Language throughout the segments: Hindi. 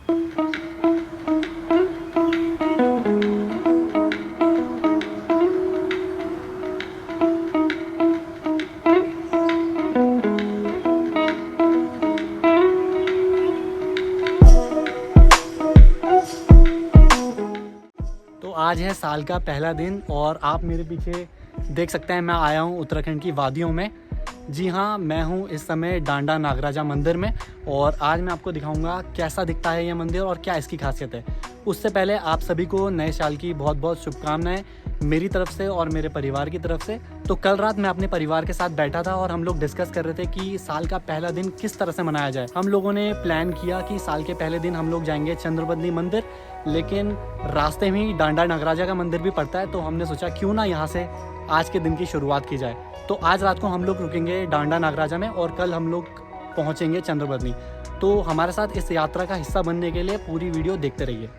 तो आज है साल का पहला दिन और आप मेरे पीछे देख सकते हैं मैं आया हूँ उत्तराखंड की वादियों में। जी हाँ, मैं हूँ इस समय डांडा नागराजा मंदिर में और आज मैं आपको दिखाऊंगा कैसा दिखता है ये मंदिर और क्या इसकी खासियत है। उससे पहले आप सभी को नए साल की बहुत बहुत शुभकामनाएं मेरी तरफ से और मेरे परिवार की तरफ से। तो कल रात मैं अपने परिवार के साथ बैठा था और हम लोग डिस्कस कर रहे थे कि साल का पहला दिन किस तरह से मनाया जाए। हम लोगों ने प्लान किया कि साल के पहले दिन हम लोग जाएंगे चंद्रबदनी मंदिर, लेकिन रास्ते में ही डांडा नागराजा का मंदिर भी पड़ता है, तो हमने सोचा क्यों ना यहाँ से आज के दिन की शुरुआत की जाए। तो आज रात को हम लोग रुकेंगे डांडा नागराजा में और कल हम लोग पहुँचेंगे चंद्रबदनी। तो हमारे साथ इस यात्रा का हिस्सा बनने के लिए पूरी वीडियो देखते रहिए।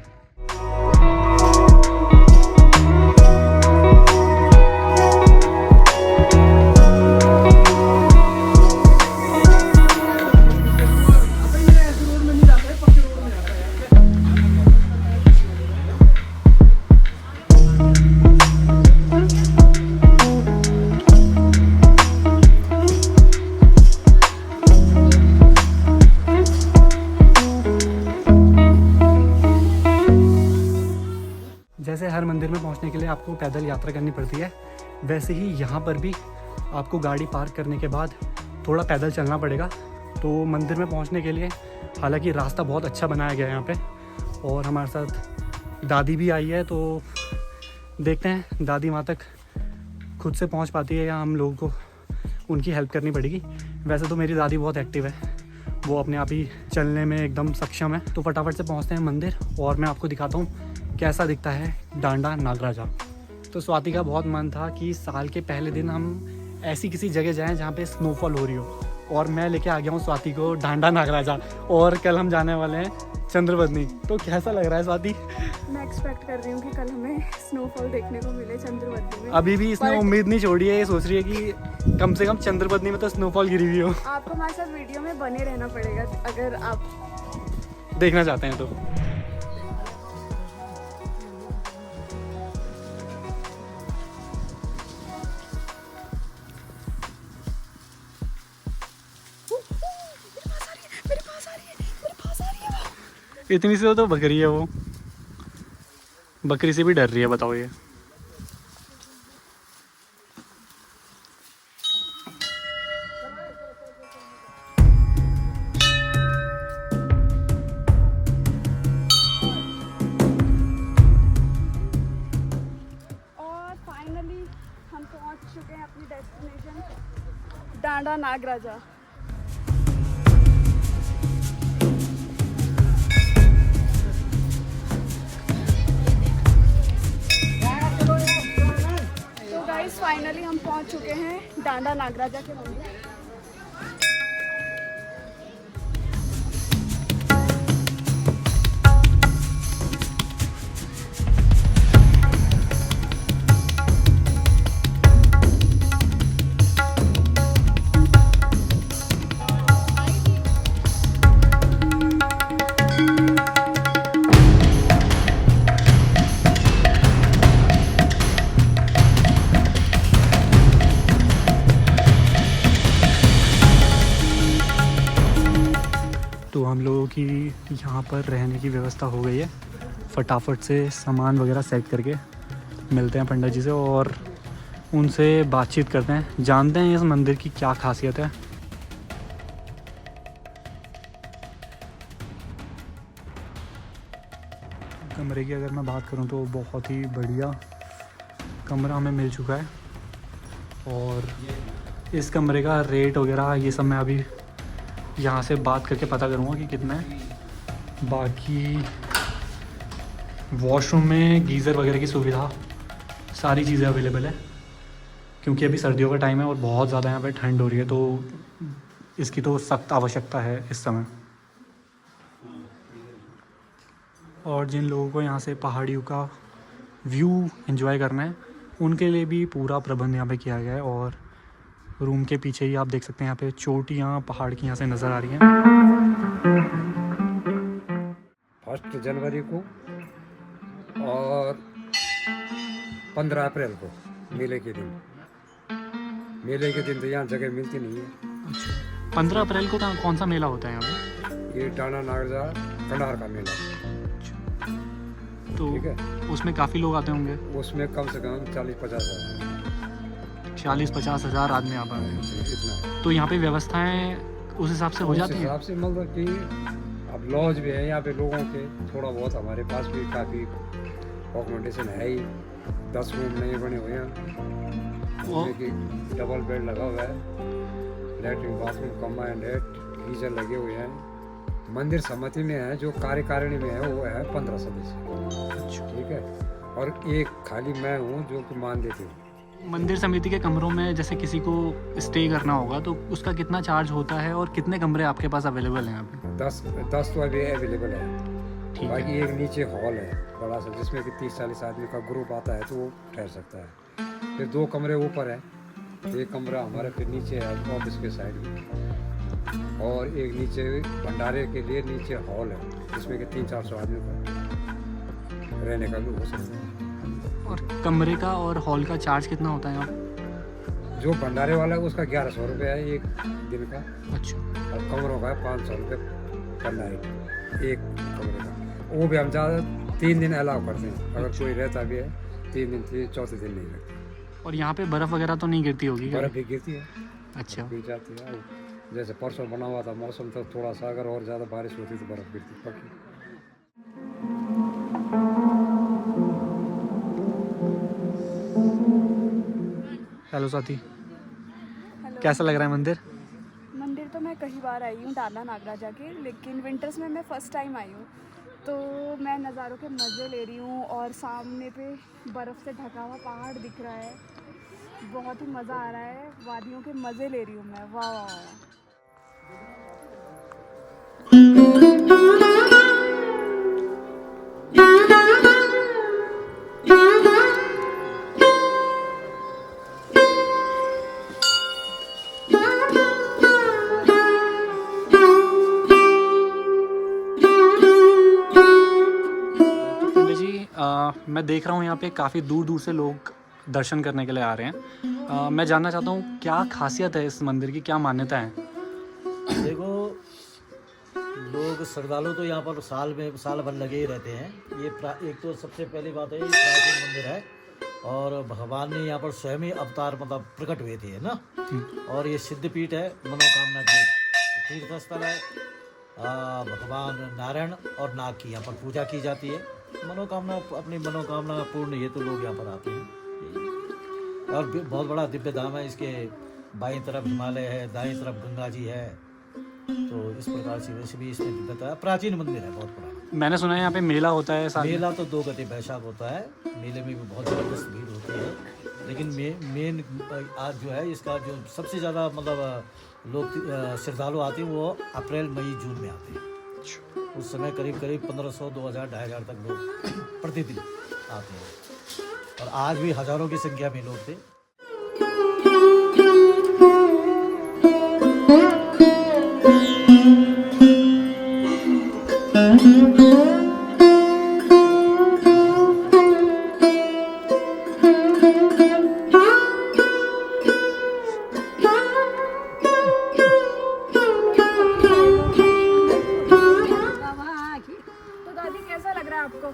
जैसे हर मंदिर में पहुंचने के लिए आपको पैदल यात्रा करनी पड़ती है, वैसे ही यहाँ पर भी आपको गाड़ी पार्क करने के बाद थोड़ा पैदल चलना पड़ेगा। तो मंदिर में पहुंचने के लिए हालांकि रास्ता बहुत अच्छा बनाया गया है यहाँ पे, और हमारे साथ दादी भी आई है, तो देखते हैं दादी वहाँ तक खुद से पहुँच पाती है या हम लोगों को उनकी हेल्प करनी पड़ेगी। वैसे तो मेरी दादी बहुत एक्टिव है, वो अपने आप ही चलने में एकदम सक्षम है। तो फटाफट से पहुँचते हैं मंदिर और मैं आपको दिखाता हूँ कैसा दिखता है डांडा नागराजा। तो स्वाति का बहुत मन था कि साल के पहले दिन हम ऐसी किसी जगह जाएं जहाँ पे स्नोफॉल हो रही हो, और मैं लेके आ गया हूँ स्वाति को डांडा नागराजा, और कल हम जाने वाले हैं चंद्रबदनी। तो कैसा लग रहा है स्वाति? मैं एक्सपेक्ट कर रही हूँ कि कल हमें स्नोफॉल देखने को मिले चंद्रबदनी में। अभी भी इसने उम्मीद नहीं छोड़ी है, ये सोच रही है कि कम से कम चंद्रबदनी में तो स्नोफॉल गिरी हुई हो। आपको हमारे साथ वीडियो में बने रहना पड़ेगा अगर आप देखना चाहते हैं तो। इतनी सी तो बकरी है, वो बकरी से भी डर रही है, बताओ ये। और फाइनली हम पहुंच चुके हैं अपनी डेस्टिनेशन डांडा नागराजा। फाइनली हम पहुंच चुके हैं डांडा नागराजा के मंदिर। तो हम लोगों की यहाँ पर रहने की व्यवस्था हो गई है। फटाफट से सामान वगैरह सेट करके मिलते हैं पंडित जी से और उनसे बातचीत करते हैं, जानते हैं इस मंदिर की क्या खासियत है। कमरे की अगर मैं बात करूँ तो बहुत ही बढ़िया कमरा हमें मिल चुका है, और इस कमरे का रेट वगैरह ये सब मैं अभी यहाँ से बात करके पता करूँगा कि कितना है। बाकी वॉशरूम में गीज़र वगैरह की सुविधा, सारी चीज़ें अवेलेबल है, क्योंकि अभी सर्दियों का टाइम है और बहुत ज़्यादा यहाँ पे ठंड हो रही है, तो इसकी तो सख्त आवश्यकता है इस समय। और जिन लोगों को यहाँ से पहाड़ियों का व्यू एंजॉय करना है, उनके लिए भी पूरा प्रबंध यहाँ पे किया गया है। और रूम के पीछे ही आप देख सकते हैं यहाँ पे चोटियाँ पहाड़ की यहाँ से नज़र आ रही हैं। 1 जनवरी को और 15 अप्रैल को मेले के दिन। मेले के दिन तो यहाँ जगह मिलती नहीं है। 15 अप्रैल को कौन सा मेला होता है यहाँ पे? ये डांडा नागरा कंडार का मेला, तो ठीक है। उसमें काफ़ी लोग आते होंगे? उसमें कम से कम 40-50 हज़ार 40-50 हज़ार आदमी आ पाते हैं। इतना है। तो यहाँ पे व्यवस्थाएं उस हिसाब से हो उस जाती हैं? हिसाब से मतलब कि अब लॉज भी है यहाँ पे लोगों के, थोड़ा बहुत हमारे पास भी काफ़ी अकोमोडेशन है ही। 10 रूम नए बने हुए हैं, उसमें कि डबल बेड लगा हुआ है, लैट्रिन बाथरूम कम्बाइंड है, गीजर लगे हुए हैं। मंदिर समिति में है, जो कार्यकारिणी में है वो है 15 सदस्य, ठीक है। और एक खाली मैं हूँ जो कि मान देती हूँ। मंदिर समिति के कमरों में जैसे किसी को स्टे करना होगा तो उसका कितना चार्ज होता है और कितने कमरे आपके पास अवेलेबल हैं यहाँ पे? 10 तो अभी अवेलेबल है। ठीक बाकी है। एक नीचे हॉल है बड़ा सा, जिसमें कि 30-40 आदमी का ग्रुप आता है तो वो ठहर सकता है। फिर 2 कमरे ऊपर है, एक कमरा हमारे फिर नीचे है ऑफिस के साइड में, और एक नीचे भंडारे के लिए नीचे हॉल है, जिसमें कि 300-400 आदमी का रहने का भी हो सकता है। और कमरे का और हॉल का चार्ज कितना होता है यहाँ? जो भंडारे वाला है उसका 1100 रुपये है एक दिन का, अच्छा। और कमरों का है 500 रुपये पर नाइट एक कमरे का। वो भी हम ज़्यादा 3 दिन अलाउ करते हैं, अगर कोई रहता भी है 3 दिन, 4थे दिन नहीं लगता। और यहाँ पे बर्फ़ वगैरह तो नहीं गिरती होगी क्या? बर्फ़ भी गिरती है, अच्छा। गिर जाती है। जैसे परसों बना हुआ था मौसम, तो थोड़ा सा अगर और ज़्यादा बारिश होती तो बर्फ़ गिरती पक्की। हेलो साथी, हेलो। कैसा लग रहा है मंदिर? मंदिर तो मैं कई बार आई हूँ डांडा नागराजा के, लेकिन विंटर्स में मैं फ़र्स्ट टाइम आई हूँ, तो मैं नज़ारों के मज़े ले रही हूँ। और सामने पे बर्फ़ से ढका हुआ पहाड़ दिख रहा है, बहुत ही मज़ा आ रहा है। वादियों के मज़े ले रही हूँ मैं। वाह वाह वाह। पंडित जी, मैं देख रहा हूँ यहाँ पे काफ़ी दूर दूर से लोग दर्शन करने के लिए आ रहे हैं। मैं जानना चाहता हूँ क्या खासियत है इस मंदिर की, क्या मान्यता है? देखो, लोग श्रद्धालु तो यहाँ पर साल भर लगे ही रहते हैं। ये एक तो सबसे पहली बात है, ये प्राचीन मंदिर है और भगवान ने यहाँ पर स्वयं ही अवतार मतलब प्रकट हुए थे ना। और ये सिद्धपीठ है, मनोकामना के तीर्थ स्थल है। भगवान नारायण और नाग की यहाँ पर पूजा की जाती है। अपनी मनोकामना पूर्ण हेतु लोग यहाँ पर आते हैं। और बहुत बड़ा दिव्य धाम है। इसके बाईं तरफ हिमालय है, दाईं तरफ गंगा जी है। तो इस प्रकार से वैसे भी इसमें दिव्यता है। प्राचीन मंदिर है, बहुत पुराना। मैंने सुना है यहाँ पे मेला होता है साल में। मेला तो 2 गते बैसाख होता है। मेले में भी बहुत ज़बरदस्त भीड़ होती है, लेकिन मेन आज जो है इसका जो सबसे ज़्यादा मतलब लोग श्रद्धालु आते हैं वो अप्रैल मई जून में आते हैं। उस समय करीब 1500, 2000, 2500 तक लोग प्रतिदिन आते हैं। और आज भी हज़ारों की संख्या में लोग थे। तो दादी कैसा लग रहा है आपको?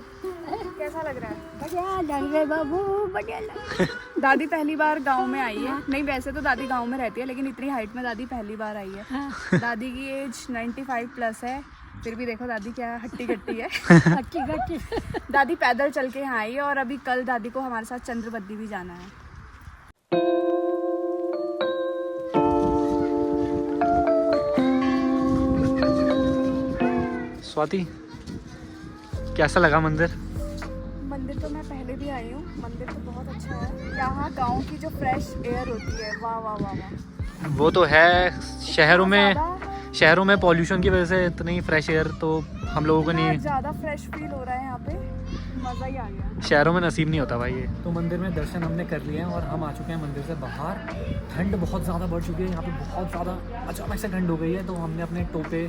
कैसा लग रहा है? बढ़िया लग रहे बाबू, बढ़िया लग। दादी पहली बार गांव में आई है। नहीं, वैसे तो दादी गांव में रहती है, लेकिन इतनी हाइट में दादी पहली बार आई है। हाँ। दादी की एज 95 प्लस है, फिर भी देखो दादी क्या हट्टी कट्टी है। अच्छी गट्टी। दादी पैदल चल के यहाँ आई है, और अभी कल दादी को हमारे साथ चंद्रवद्दी भी जाना है। स्वाति, कैसा लगा मंदिर? मंदिर तो मैं पहले भी आई हूँ। मंदिर तो बहुत अच्छा है। यहाँ गांव की जो फ्रेश एयर होती है, वाह वाह वाह वाह। वो तो है। शहरों ज़्यादा- शहरों में पॉल्यूशन की वजह से इतनी फ्रेश एयर तो हम लोगों को नहीं, ज़्यादा फ्रेश फील हो रहा है यहाँ पे। मज़ा ही आ गया। शहरों में नसीब नहीं होता भाई ये। तो मंदिर में दर्शन हमने कर लिए हैं और हम आ चुके हैं मंदिर से बाहर। ठंड बहुत ज़्यादा बढ़ चुकी है यहाँ पे, बहुत ज़्यादा अचानक से ठंड हो गई है, तो हमने अपने टोपे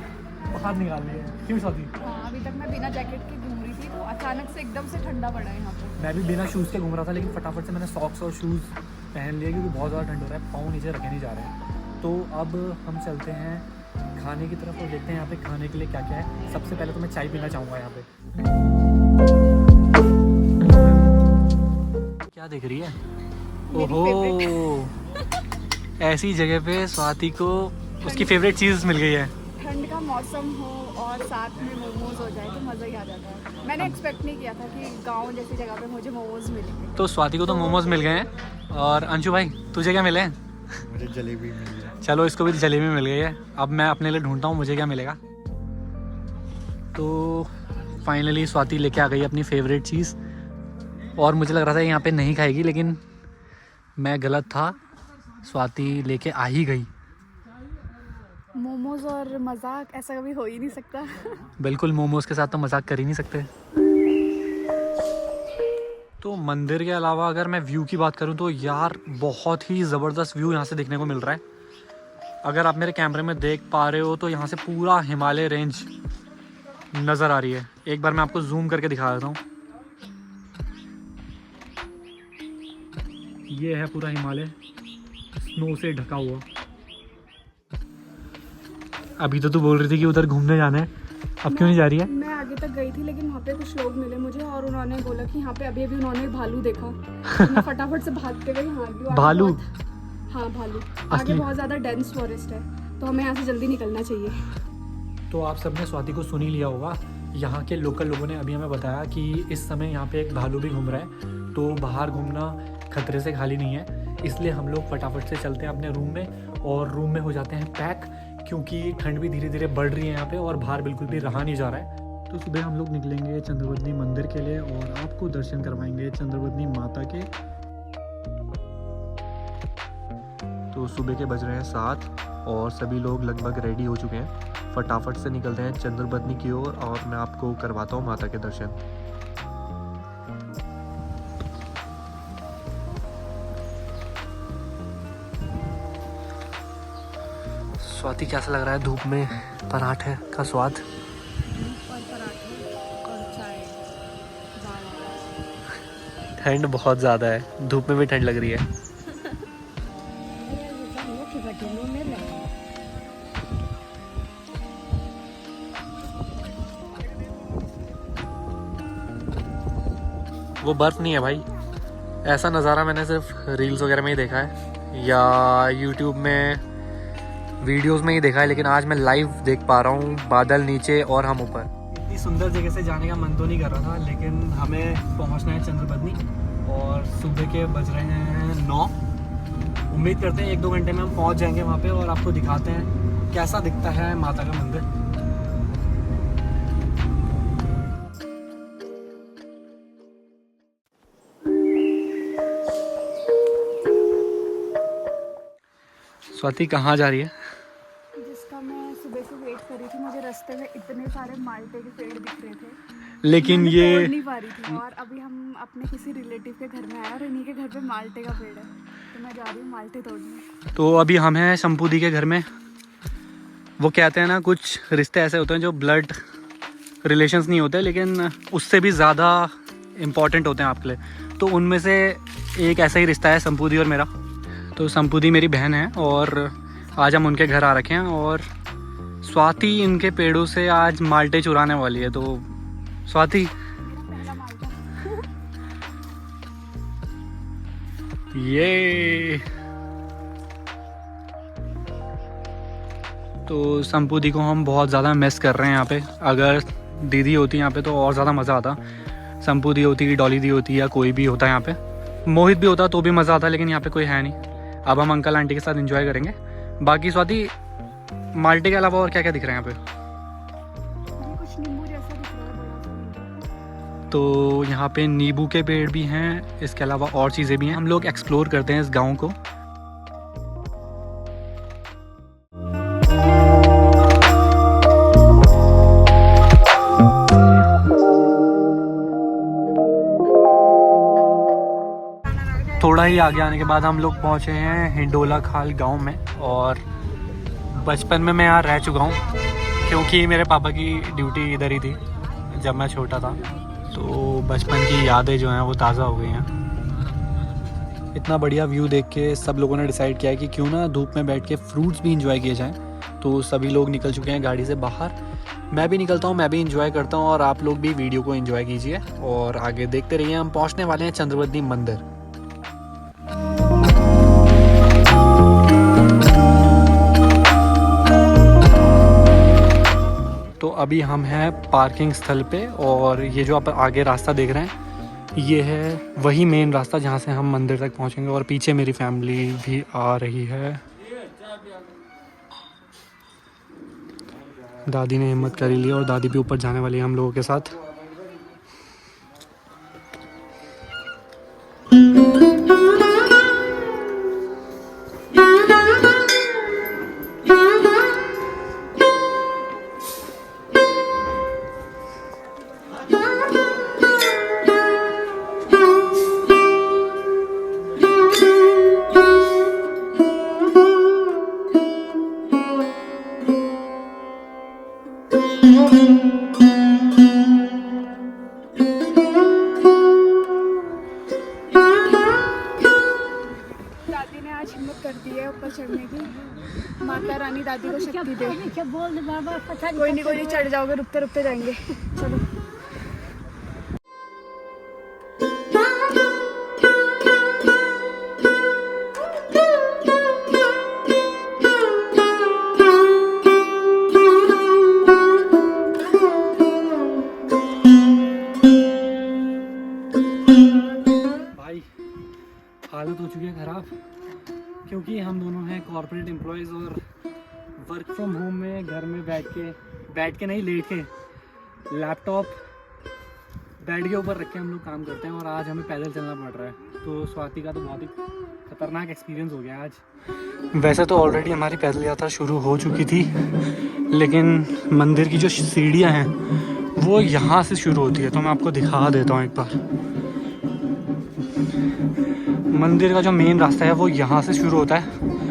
बाहर निकाल लिया है। क्यों स्वाति? हाँ, अभी तक मैं बिना जैकेट के घूम रही थी, तो अचानक से एकदम से ठंडा पड़ा है यहाँ पे। मैं भी बिना शूज़ के घूम रहा था, लेकिन फटाफट से मैंने सॉक्स और शूज़ पहन लिए क्योंकि बहुत ज़्यादा ठंड हो रहा है, पाँव नीचे रखे नहीं जा रहे हैं। तो अब हम चलते हैं खाने की तरफ और देखते हैं यहाँ पे खाने के लिए क्या क्या है। सबसे पहले तो मैं चाय पीना चाहूँगा यहाँ पे। क्या देख रही है? मेरी ओहो, ऐसी जगह पे स्वाति को उसकी फेवरेट चीज़ मिल गई है। ठंड का मौसम हो और साथ में मोमोज हो जाए तो मज़ा ही आ जाता है। मैंने एक्सपेक्ट नहीं किया था कि गांव जैसी जगह पे मुझे मोमोज मिलेंगे। तो स्वाति को तो मोमोज मिल गए हैं। और अंशु भाई, तुझे क्या मिले हैं? मुझे जलेबी मिल गई। चलो, इसको भी जलेबी मिल गई है। अब मैं अपने लिए ढूंढता हूँ मुझे क्या मिलेगा। तो फाइनली स्वाति लेके आ गई अपनी फेवरेट चीज़, और मुझे लग रहा था यहाँ पे नहीं खाएगी, लेकिन मैं गलत था, स्वाति लेके आ ही गई। मोमोज और मजाक ऐसा कभी हो ही नहीं सकता। बिल्कुल, मोमोज के साथ तो मजाक कर ही नहीं सकते। तो मंदिर के अलावा अगर मैं व्यू की बात करूं तो यार बहुत ही ज़बरदस्त व्यू यहाँ से देखने को मिल रहा है। अगर आप मेरे कैमरे में देख पा रहे हो तो यहाँ से पूरा हिमालय रेंज नज़र आ रही है। एक बार मैं आपको जूम करके दिखा देता हूँ। ये है पूरा हिमालय स्नो से ढका हुआ। अभी तो तू बोल रही थी कि उधर घूमने जाना है, अब क्यों नहीं जा रही है? मैं आगे तक गई थी, लेकिन वहाँ पे कुछ लोग मिले मुझे और उन्होंने बोला कि यहाँ पे अभी अभी उन्होंने भालू देखा। तो मैं फटाफट से भागते गई। हाँ, भालू? हाँ, भालू। आगे असली? बहुत ज़्यादा डेंस फॉरेस्ट है, तो हमें यहाँ से जल्दी निकलना चाहिए। तो आप सबने स्वाति को सुन ही लिया होगा। यहाँ के लोकल लोगों ने अभी हमें बताया कि इस समय यहाँ पे एक भालू भी घूम रहा है, तो बाहर घूमना खतरे से खाली नहीं है। इसलिए हम लोग फटाफट से चलते हैं अपने रूम में, और रूम में हो जाते हैं पैक, क्योंकि ठंड भी धीरे धीरे बढ़ रही है यहाँ पे और बाहर बिल्कुल भी रहा नहीं जा रहा है। तो सुबह हम लोग निकलेंगे चंद्रवदनी मंदिर के लिए और आपको दर्शन करवाएंगे चंद्रवदनी माता के। तो सुबह के बज रहे हैं 7 और सभी लोग लगभग रेडी हो चुके हैं। फटाफट से निकलते हैं चंद्रवदनी की ओर और मैं आपको करवाता हूँ माता के दर्शन। स्वाति, कैसा लग रहा है धूप में पराठे का स्वाद? और पराठे और चाय। ठंड बहुत ज़्यादा है, धूप में भी ठंड लग रही है। वो बर्फ़ नहीं है भाई, ऐसा नज़ारा मैंने सिर्फ रील्स वगैरह में ही देखा है या यूट्यूब में वीडियोस में ही देखा है, लेकिन आज मैं लाइव देख पा रहा हूँ। बादल नीचे और हम ऊपर। इतनी सुंदर जगह से जाने का मन तो नहीं कर रहा था, लेकिन हमें पहुँचना है चंद्रवदनी और सुबह के बज रहे हैं 9। उम्मीद करते हैं 1-2 घंटे में हम पहुँच जाएंगे वहाँ पे और आपको दिखाते हैं कैसा दिखता है माता का मंदिर। स्वाति कहाँ जा रही है? जिसका मैं सुबह से वेट कर रही थी। मुझे रास्ते में इतने सारे माल्टे के पेड़ दिख रहे थे, लेकिन मैं ये तोड़ नहीं पा रही थी। और अभी हम अपने किसी रिलेटिव के घर में आए और इन्हीं के घर पे माल्टे का पेड़ है, तो मैं जा रही हूँ माल्टे तोड़ने। तो अभी हम हैं शंपू दी के घर में। वो कहते हैं ना, कुछ रिश्ते ऐसे होते हैं जो ब्लड रिलेशंस नहीं होते, लेकिन उससे भी ज़्यादा इम्पॉर्टेंट होते हैं आपके लिए। तो उनमें से एक ऐसा ही रिश्ता है शंपू दी और मेरा। तो शंपू दी मेरी बहन है और आज हम उनके घर आ रखे हैं और स्वाति इनके पेड़ों से आज माल्टे चुराने वाली है। तो स्वाति, पहला माल्टा। ये तो शंपू दी को हम बहुत ज़्यादा मिस कर रहे हैं यहाँ पे। अगर दीदी होती यहाँ पे तो और ज़्यादा मज़ा आता। शंपू दी होती, डॉली दी होती या कोई भी होता यहाँ पे, मोहित भी होता तो भी मज़ा आता, लेकिन यहाँ पे कोई है नहीं। अब हम अंकल आंटी के साथ एंजॉय करेंगे। बाकी स्वाति, माल्टे के अलावा और क्या क्या दिख रहा है यहाँ पे? कुछ नींबू जैसा दिख रहा है, बड़ा सा नींबू। तो यहाँ पे नींबू के पेड़ भी हैं, इसके अलावा और चीज़ें भी हैं। हम लोग एक्सप्लोर करते हैं इस गांव को। थोड़ा ही आगे आने के बाद हम लोग पहुँचे हैं हिंडोला खाल गांव में, और बचपन में मैं यहाँ रह चुका हूँ क्योंकि मेरे पापा की ड्यूटी इधर ही थी जब मैं छोटा था, तो बचपन की यादें जो हैं वो ताज़ा हो गई हैं। इतना बढ़िया व्यू देख के सब लोगों ने डिसाइड किया है कि क्यों ना धूप में बैठ के फ्रूट्स भी इंजॉय किए जाएं। तो सभी लोग निकल चुके हैं गाड़ी से बाहर, मैं भी निकलता हूँ, मैं भी इंजॉय करता हूँ और आप लोग भी वीडियो को इंजॉय कीजिए और आगे देखते रहिए। हम पहुँचने वाले हैं चंद्रवदनी मंदिर। तो अभी हम हैं पार्किंग स्थल पे और ये जो आप आगे रास्ता देख रहे हैं ये है वही मेन रास्ता जहाँ से हम मंदिर तक पहुँचेंगे। और पीछे मेरी फैमिली भी आ रही है। दादी ने हिम्मत कर ली और दादी भी ऊपर जाने वाली है हम लोगों के साथ। दादी ने आज हिम्मत कर दी है ऊपर चढ़ने की। माता रानी दादी को शक्ति दे। क्या बोल दे बाबा, पता कोई नहीं चढ़ जाओगे, रुकते रुकते जाएंगे। चलो। भाई हालत हो चुकी है ख़राब, क्योंकि हम दोनों हैं कॉर्पोरेट एम्प्लॉयज़ और वर्क फ्रॉम होम में घर में बैठ के नहीं लेट के लैपटॉप बेड के ऊपर रख के हम लोग काम करते हैं और आज हमें पैदल चलना पड़ रहा है। तो स्वाति का तो बहुत ही खतरनाक एक्सपीरियंस हो गया आज। वैसे तो ऑलरेडी हमारी पैदल यात्रा शुरू हो चुकी थी, लेकिन मंदिर की जो सीढ़ियाँ हैं वो यहाँ से शुरू होती है। तो मैं आपको दिखा देता हूँ एक बार। मंदिर का जो मेन रास्ता है वो यहाँ से शुरू होता है।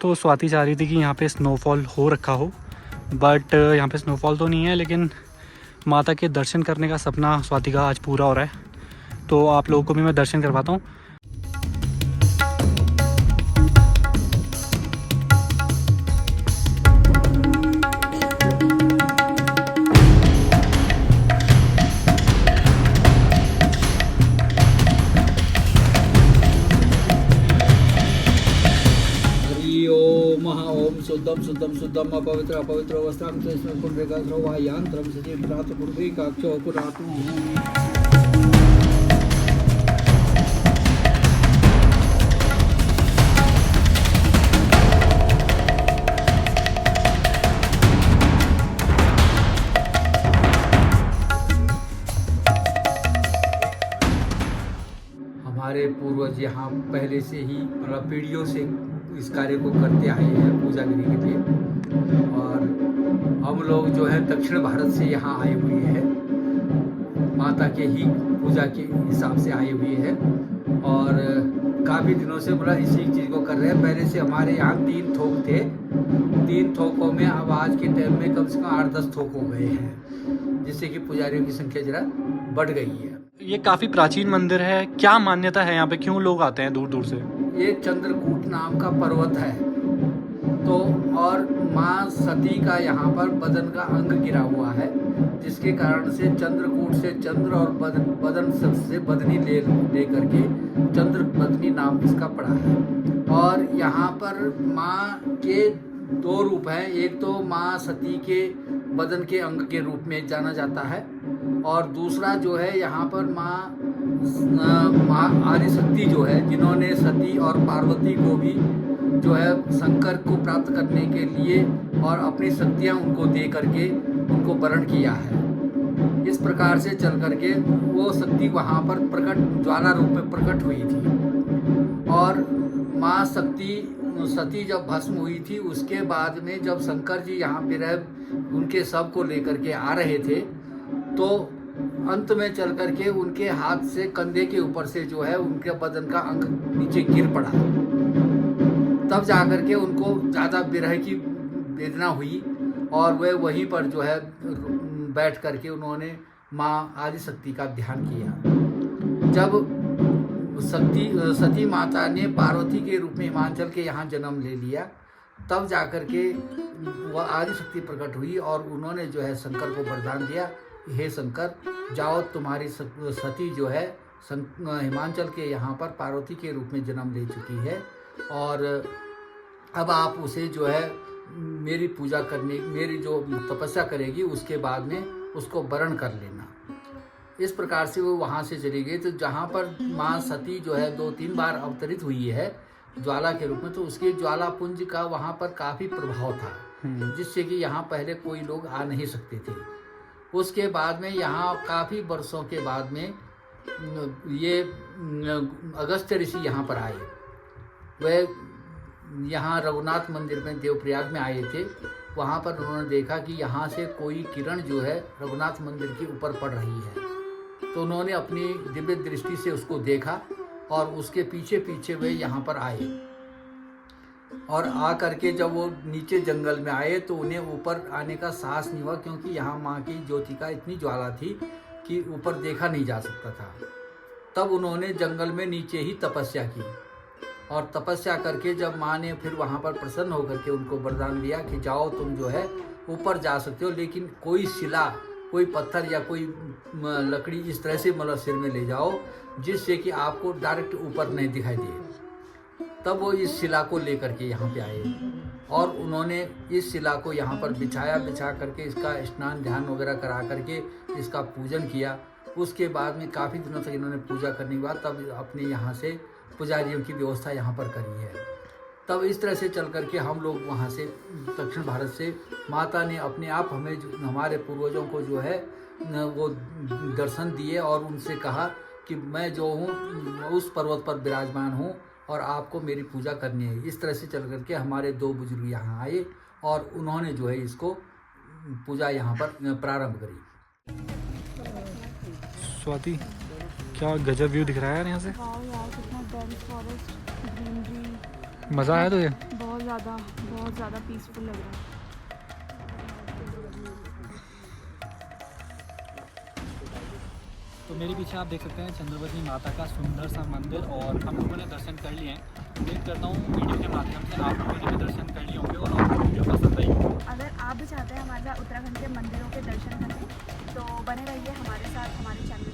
तो स्वाति चाह रही थी कि यहाँ पे स्नोफॉल हो रखा हो, बट यहाँ पे स्नोफॉल तो नहीं है, लेकिन माता के दर्शन करने का सपना स्वाति का आज पूरा हो रहा है। तो आप लोगों को भी मैं दर्शन करवाता हूँ। शुद्धम शुद्धम शुद्धम अपवित्र अपवित्र वस्त्रम तेस्मिन् कुंभे गन्धर्वायांत्रम सजीव प्रातः पूर्वे काक्षो पुरातु। हमारे पूर्वज यहाँ पहले से ही मतलब पीढ़ियों से इस कार्य को करते आए हैं पूजागिरी के लिए। और हम लोग जो है दक्षिण भारत से यहाँ आए हुए हैं, माता के ही पूजा के हिसाब से आए हुए हैं और काफ़ी दिनों से मतलब इसी चीज़ को कर रहे हैं। पहले से हमारे यहाँ 3 थोक थे, 3 थोकों में अब आज के टाइम में कम से कम 8-10 थोक हो गए हैं, जिससे कि पुजारियों की संख्या जरा बढ़ गई है। ये काफ़ी प्राचीन मंदिर है, क्या मान्यता है यहाँ पे, क्यों लोग आते हैं दूर दूर से? ये चंद्रकूट नाम का पर्वत है तो, और माँ सती का यहाँ पर बदन का अंग गिरा हुआ है, जिसके कारण से चंद्रकूट से चंद्र और बदन से बदनी ले करके चंद्र बदनी नाम इसका पड़ा है। और यहाँ पर माँ के 2 रूप हैं, एक तो माँ सती के बदन के अंग के रूप में जाना जाता है और दूसरा जो है यहाँ पर माँ आदिशक्ति जो है, जिन्होंने सती और पार्वती को भी जो है शंकर को प्राप्त करने के लिए और अपनी शक्तियाँ उनको दे करके उनको वरण किया है। इस प्रकार से चल करके वो शक्ति वहाँ पर प्रकट ज्वाला रूप में प्रकट हुई थी। और माँ सती जब भस्म हुई थी, उसके बाद में जब शंकर जी यहाँ पे रह उनके शव को लेकर के आ रहे थे तो अंत में चल करके उनके हाथ से कंधे के ऊपर से जो है उनके बदन का अंग नीचे गिर पड़ा। तब जाकर के उनको ज़्यादा विरह की वेदना हुई और वे वहीं पर जो है बैठ करके उन्होंने माँ आदिशक्ति का ध्यान किया। जब सती माता ने पार्वती के रूप में हिमाचल के यहाँ जन्म ले लिया, तब जाकर के वह आदिशक्ति प्रकट हुई और उन्होंने जो है शंकर को वरदान दिया, हे शंकर, जाओ, तुम्हारी सती जो है हिमाचल के यहाँ पर पार्वती के रूप में जन्म ले चुकी है और अब आप उसे जो है मेरी पूजा करने, मेरी जो तपस्या करेगी उसके बाद में उसको वरण कर लेना। इस प्रकार से वो वहाँ से चली गई। तो जहाँ पर माँ सती जो है 2-3 बार अवतरित हुई है ज्वाला के रूप में, तो उसके ज्वाला पुंज का वहाँ पर काफ़ी प्रभाव था, जिससे कि यहाँ पहले कोई लोग आ नहीं सकते थे। उसके बाद में यहाँ काफ़ी वर्षों के बाद में ये अगस्त्य ऋषि यहाँ पर आए। वे यहाँ रघुनाथ मंदिर में देवप्रयाग में आए थे। वहाँ पर उन्होंने देखा कि यहाँ से कोई किरण जो है रघुनाथ मंदिर के ऊपर पड़ रही है, तो उन्होंने अपनी दिव्य दृष्टि से उसको देखा और उसके पीछे पीछे वे यहाँ पर आए। और आ करके जब वो नीचे जंगल में आए तो उन्हें ऊपर आने का साहस नहीं हुआ, क्योंकि यहाँ माँ की ज्योति का इतनी ज्वाला थी कि ऊपर देखा नहीं जा सकता था। तब उन्होंने जंगल में नीचे ही तपस्या की और तपस्या करके जब माँ ने फिर वहाँ पर प्रसन्न होकर के उनको वरदान दिया कि जाओ, तुम जो है ऊपर जा सकते हो, लेकिन कोई शिला, कोई पत्थर या कोई लकड़ी इस तरह से मतलब सिर में ले जाओ जिससे कि आपको डायरेक्ट ऊपर नहीं दिखाई दे। तब वो इस शिला को लेकर के यहाँ पे आए और उन्होंने इस शिला को यहाँ पर बिछा करके इसका स्नान ध्यान वगैरह करा करके इसका पूजन किया। उसके बाद में काफ़ी दिनों तक इन्होंने पूजा करने के बाद तब अपने यहाँ से पुजारियों की व्यवस्था यहाँ पर करी है। तब इस तरह से चल करके हम लोग वहाँ से दक्षिण भारत से माता ने अपने आप हमें हमारे पूर्वजों को जो है वो दर्शन दिए और उनसे कहा कि मैं जो हूँ उस पर्वत पर विराजमान हूँ और आपको मेरी पूजा करनी है। इस तरह से चल करके हमारे 2 बुजुर्ग यहाँ आए और उन्होंने जो है इसको पूजा यहाँ पर प्रारंभ करी। स्वाति, क्या गजब व्यू दिख रहा है यार यहाँ से। वाओ यार, कितना डेंस फॉरेस्ट, ग्रीनरी, मज़ा आया तुझे? बहुत ज़्यादा पीसफुल लग रहा है। तो मेरे पीछे आप देख सकते हैं चंद्रवती माता का सुंदर सा मंदिर और हम लोगों ने दर्शन कर लिए हैं। उम्मीद करता हूँ वीडियो के माध्यम से आप लोगों ने भी दर्शन कर लिए होंगे और आपको वीडियो पसंद आई होगी। अगर आप भी चाहते हैं हमारे साथ उत्तराखंड के मंदिरों के दर्शन करने, तो बने रहिए हमारे साथ हमारे चैनल